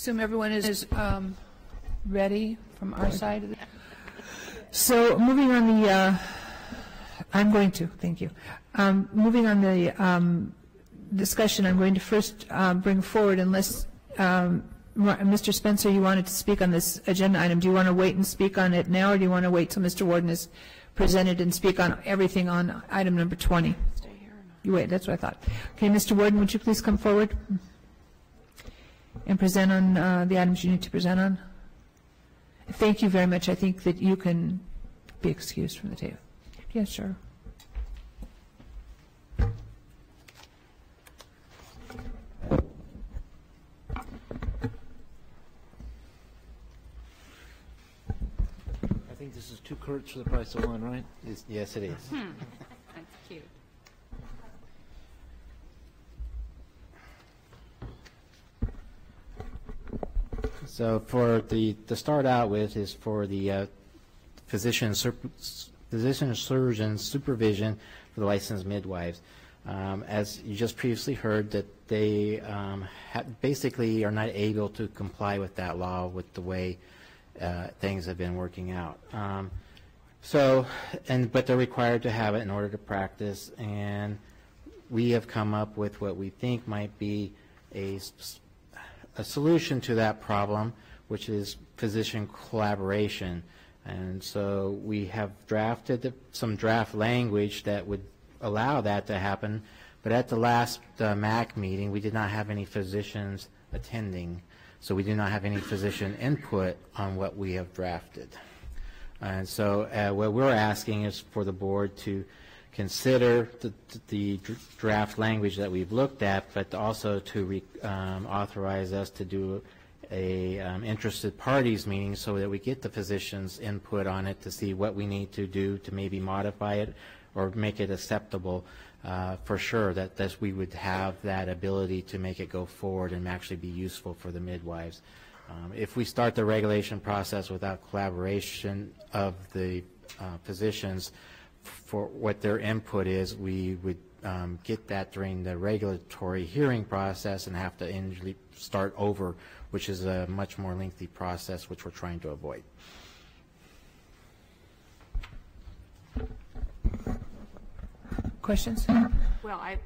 assume everyone is ready from our side. So moving on the, I'm going to, thank you. Moving on the discussion, I'm going to first bring forward, unless Mr. Spencer, you wanted to speak on this agenda item. Do you want to wait and speak on it now, or do you want to wait till Mr. Warden is presented and speak on everything on item number 20? Stay here or not? You wait, that's what I thought. Okay, Mr. Warden, would you please come forward and present on the items you need to present on? Thank you very much. I think that you can be excused from the table. Yes, sure. I think this is 2 curds for the price of 1, right? Yes, it is. That's cute. So for the, to start out with is for the physician surgeon supervision for the licensed midwives. As you just previously heard, that they basically are not able to comply with that law with the way things have been working out. But they're required to have it in order to practice, and we have come up with what we think might be a solution to that problem, which is physician collaboration. And so we have drafted some draft language that would allow that to happen, but at the last MAC meeting, we did not have any physicians attending, so we do not have any physician input on what we have drafted. And so what we're asking is for the board to consider the draft language that we've looked at, but also to authorize us to do a interested parties meeting so that we get the physicians' input on it to see what we need to do to maybe modify it or make it acceptable. For sure that we would have that ability to make it go forward and actually be useful for the midwives. If we start the regulation process without collaboration of the physicians for what their input is, we would get that during the regulatory hearing process and have to start over, which is a much more lengthy process, which we're trying to avoid. Questions? Well, I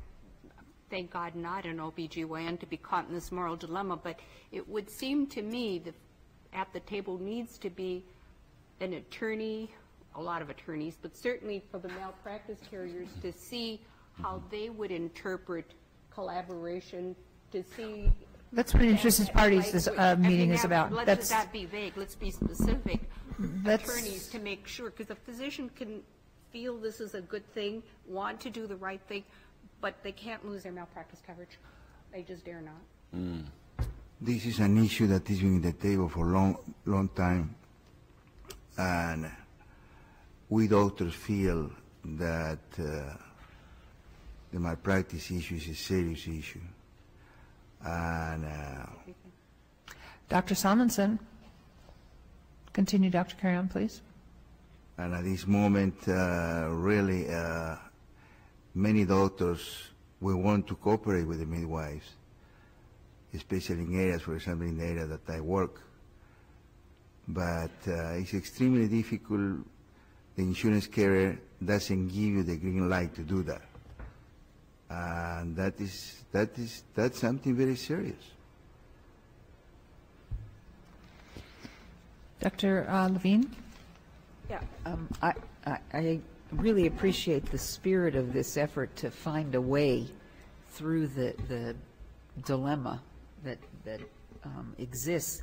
thank God not an OBGYN to be caught in this moral dilemma, but it would seem to me that at the table needs to be an attorney, a lot of attorneys, but certainly for the malpractice carriers to see how they would interpret collaboration, to see. That's what interested parties this meeting is about. Let's not be vague. Let's be specific. Attorneys to make sure, because a physician can feel this is a good thing, want to do the right thing, but they can't lose their malpractice coverage. They just dare not. This is an issue that has been on the table for a long time, and we doctors feel that the malpractice issue is a serious issue. And Dr. Salmonson. Continue, Dr. Carry on, please. And at this moment, really, many doctors will want to cooperate with the midwives, especially in areas, for example, in the area that I work. But it's extremely difficult. The insurance carrier doesn't give you the green light to do that. And that's something very serious. Dr. Levine? Yeah, I really appreciate the spirit of this effort to find a way through the dilemma that exists.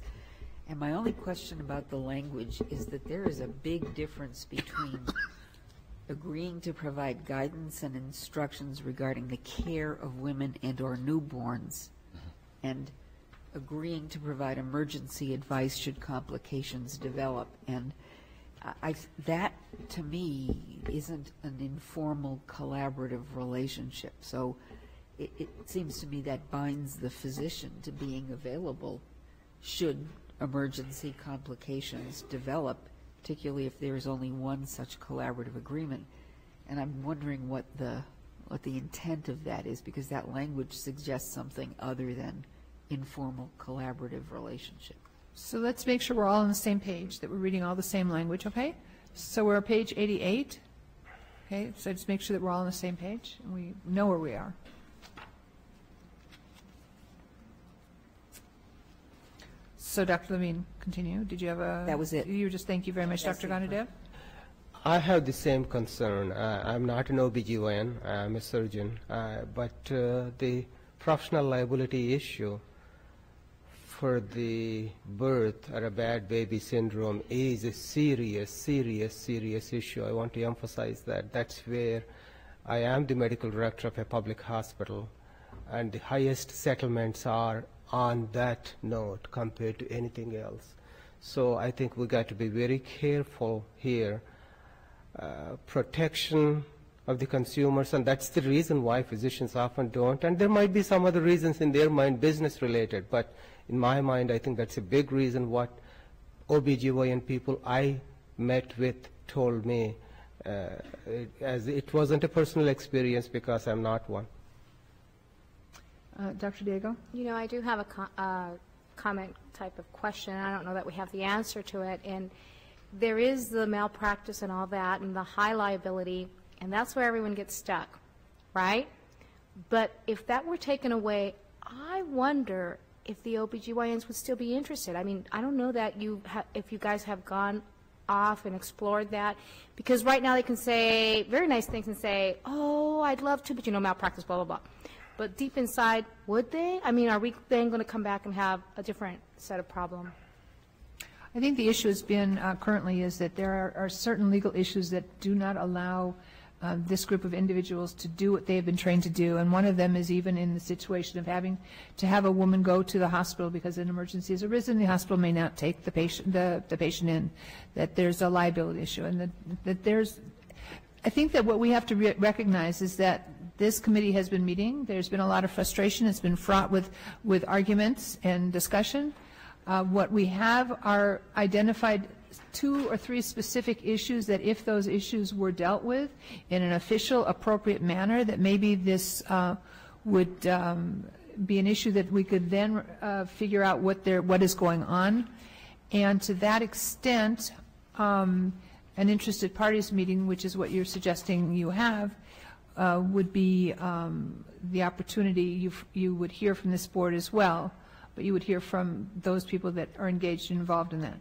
And my only question about the language is that there is a big difference between agreeing to provide guidance and instructions regarding the care of women and or newborns and agreeing to provide emergency advice should complications develop. And that, to me, isn't an informal collaborative relationship. So it seems to me that binds the physician to being available should emergency complications develop, particularly if there's only one such collaborative agreement. And I'm wondering what the intent of that is, because that language suggests something other than informal, collaborative relationship. So let's make sure we're all on the same page, that we're reading all the same language, okay? So we're on page 88. Okay, so just make sure that we're all on the same page and we know where we are. So Dr. Levine, continue. Did you have a... That was it. You were just, thank you very much, Dr. Ganadev. I have the same concern. I'm not an OBGYN, I'm a surgeon, but the professional liability issue for the birth or a bad baby syndrome is a serious issue. I want to emphasize that. That's where I am the medical director of a public hospital, and the highest settlements are on that note compared to anything else. So I think we got to be very careful here. Protection of the consumers, and that's the reason why physicians often don't. And there might be some other reasons in their mind, business related, but in my mind, I think that's a big reason what OBGYN people I met with told me, as it wasn't a personal experience because I'm not one. Dr. Diego? You know, I do have a comment type of question. I don't know that we have the answer to it. And there is the malpractice and all that and the high liability, and that's where everyone gets stuck, right? But if that were taken away, I wonder if the OBGYNs would still be interested. I mean, I don't know that if you guys have gone off and explored that, because right now they can say very nice things and say, oh, I'd love to, but you know, malpractice, blah, blah, blah. But deep inside, would they? I mean, are we then going to come back and have a different set of problem? I think the issue has been currently is that there are certain legal issues that do not allow this group of individuals to do what they have been trained to do, and one of them is even in the situation of having to have a woman go to the hospital because an emergency has arisen. The hospital may not take the patient in. That there's a liability issue, and that there's. I think that what we have to recognize is that this committee has been meeting. There's been a lot of frustration. It's been fraught with arguments and discussion. What we have are identified 2 or 3 specific issues that if those issues were dealt with in an official, appropriate manner, that maybe this would be an issue that we could then figure out what is going on. And to that extent, an interested parties meeting, which is what you're suggesting you have, would be the opportunity you would hear from this board as well, but you would hear from those people that are engaged and involved in that.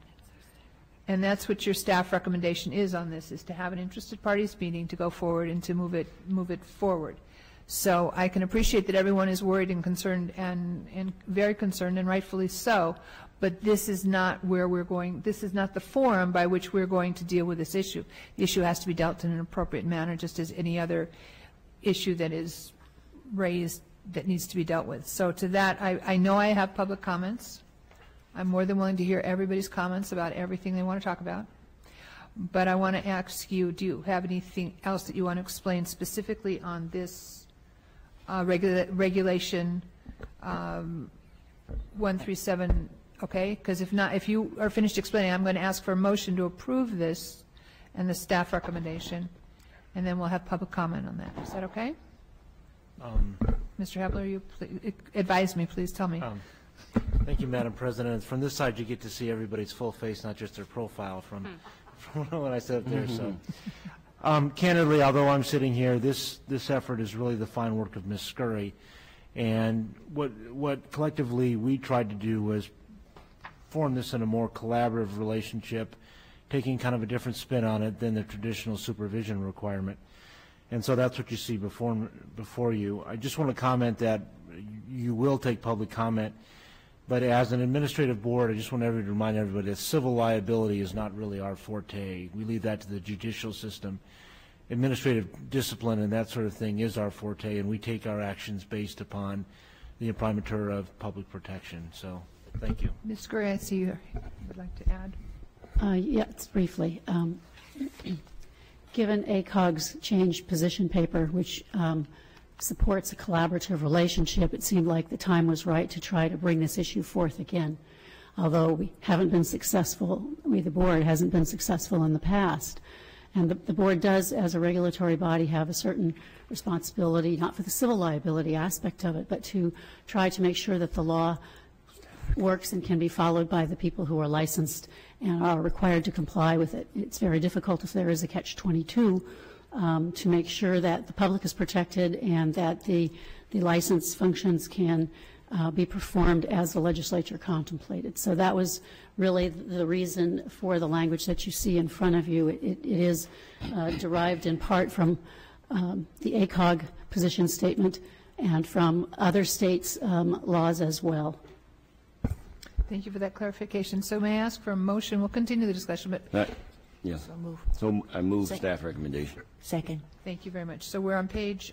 And that's what your staff recommendation is on this, is to have an interested parties meeting to go forward and to move it forward. So I can appreciate that everyone is worried and concerned and very concerned, and rightfully so, but this is not where we're going. This is not the forum by which we're going to deal with this issue. The issue has to be dealt in an appropriate manner, just as any other issue that is raised that needs to be dealt with. So to that, I know I have public comments. I'm more than willing to hear everybody's comments about everything they want to talk about. But I want to ask you, do you have anything else that you want to explain specifically on this regulation 137, okay? Because if not, if you are finished explaining, I'm going to ask for a motion to approve this and the staff recommendation, and then we'll have public comment on that. Is that okay? Mr. Hepler, you advise me, please tell me. Thank you, Madam President. From this side, you get to see everybody's full face, not just their profile from when I sit up there. So, candidly, although I'm sitting here, this effort is really the fine work of Ms. Scurry. And what collectively we tried to do was form this in a more collaborative relationship, taking kind of a different spin on it than the traditional supervision requirement. And so that's what you see before you. I just want to comment that you will take public comment, but as an administrative board, I just want to remind everybody that civil liability is not really our forte. We leave that to the judicial system. Administrative discipline and that sort of thing is our forte, and we take our actions based upon the imprimatur of public protection. So, thank you. Ms. Scurry, I see you would like to add. Yes, briefly. Given ACOG's changed position paper, which supports a collaborative relationship, it seemed like the time was right to try to bring this issue forth again. Although we haven't been successful, the board hasn't been successful in the past. And the board does, as a regulatory body, have a certain responsibility, not for the civil liability aspect of it, but to try to make sure that the law works and can be followed by the people who are licensed and are required to comply with it. It's very difficult if there is a catch-22 to make sure that the public is protected and that the license functions can be performed as the legislature contemplated. So that was really the reason for the language that you see in front of you. It is derived in part from the ACOG position statement and from other states' laws as well. Thank you for that clarification. So may I ask for a motion? We'll continue the discussion, but Yes. so move. So I move staff recommendation. Second. Thank you very much. So we're on page,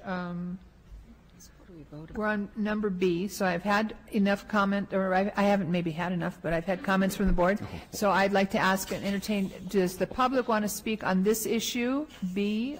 we're on number B, so I've had enough comment, or I haven't maybe had enough, but I've had comments from the board. So I'd like to ask and entertain, does the public want to speak on this issue, B,